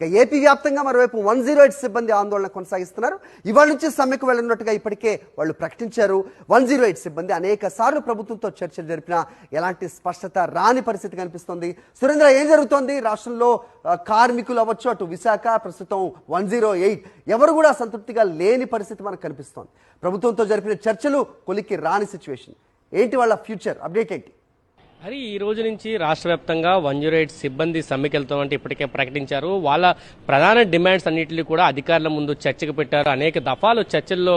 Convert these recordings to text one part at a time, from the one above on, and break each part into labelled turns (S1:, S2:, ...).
S1: ఇక ఏపీ వ్యాప్తంగా మరోవైపు 108 సిబ్బంది ఆందోళన కొనసాగిస్తున్నారు. ఇవాళ నుంచి సమ్మెకు వెళ్లనున్నట్టుగా ఇప్పటికే వాళ్ళు ప్రకటించారు. 108 సిబ్బంది అనేక సార్లు ప్రభుత్వంతో చర్చలు జరిపినా ఎలాంటి స్పష్టత రాని పరిస్థితి కనిపిస్తోంది. సురేంద్ర, ఏం జరుగుతోంది రాష్ట్రంలో? కార్మికులు అవ్వచ్చు, అటు విశాఖ, ప్రస్తుతం 108 ఎవరు కూడా సంతృప్తిగా లేని పరిస్థితి మనకు కనిపిస్తోంది. ప్రభుత్వంతో జరిపిన చర్చలు కొలిక్కి రాని సిచ్యువేషన్ ఏంటి? వాళ్ళ ఫ్యూచర్ అప్డేట్ ఏంటి?
S2: మరి ఈ రోజు నుంచి రాష్ట్ర వ్యాప్తంగా 108 సిబ్బంది సమ్మెకి వెళ్తామంటే ఇప్పటికే ప్రకటించారు. వాళ్ళ ప్రధాన డిమాండ్స్ అన్నింటినీ కూడా అధికారుల ముందు చర్చకు పెట్టారు. అనేక దఫాలు చర్చల్లో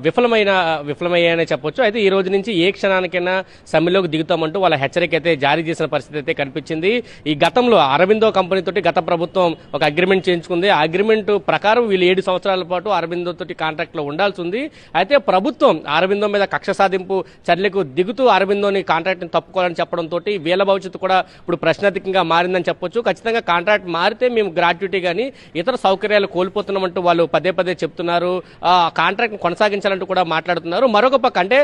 S2: విఫలమయ్యాయని చెప్పొచ్చు. అయితే ఈ రోజు నుంచి ఏ క్షణానికైనా సమ్మెలోకి దిగుతామంటూ వాళ్ళ హెచ్చరిక అయితే జారీ చేసిన పరిస్థితి అయితే కనిపించింది. ఈ గతంలో అరబిందో కంపెనీతోటి గత ప్రభుత్వం ఒక అగ్రిమెంట్ చేయించుకుంది. ఆ అగ్రిమెంట్ ప్రకారం వీళ్ళు 7 సంవత్సరాల పాటు అరబిందో తోటి కాంట్రాక్ట్ లో ఉండాల్సి ఉంది. అయితే ప్రభుత్వం అరబిందో మీద కక్ష సాధింపు చర్యలకు దిగుతూ అరబిందోని కాంట్రాక్ట్ ని తప్పుకోవాలని చెప్పడం తోటి వీళ్ళ భవిష్యత్తు కూడా ఇప్పుడు ప్రశ్నార్థకంగా మారిందని చెప్పొచ్చు. ఖచ్చితంగా కాంట్రాక్ట్ మారితే మేము గ్రాట్యుటీ కానీ ఇతర సౌకర్యాలు కోల్పోతున్నామంటూ వాళ్ళు పదే పదే చెప్తున్నారు. కాంట్రాక్ట్ కొనసాగించాలంటూ కూడా మాట్లాడుతున్నారు. మరొక పక్క అంటే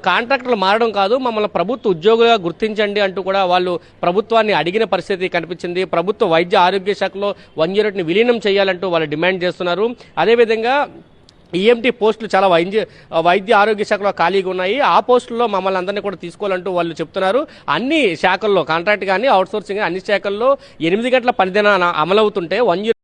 S2: కాంట్రాక్టులు మారడం కాదు, మమ్మల్ని ప్రభుత్వ ఉద్యోగులుగా గుర్తించండి అంటూ కూడా వాళ్ళు ప్రభుత్వాన్ని అడిగిన పరిస్థితి కనిపించింది. ప్రభుత్వ వైద్య ఆరోగ్య శాఖలో 108ని విలీనం చేయాలంటూ వాళ్ళు డిమాండ్ చేస్తున్నారు. అదేవిధంగా ఈఎంటీ పోస్టులు చాలా వైద్య ఆరోగ్య శాఖలో ఖాళీగా ఉన్నాయి. ఆ పోస్టుల్లో మమ్మల్ని అందరినీ కూడా తీసుకోవాలంటూ వాళ్ళు చెప్తున్నారు. అన్ని శాఖల్లో కాంట్రాక్ట్ కానీ అవుట్సోర్సింగ్ అన్ని శాఖల్లో 8 గంటల పనిదిన అమలవుతుంటే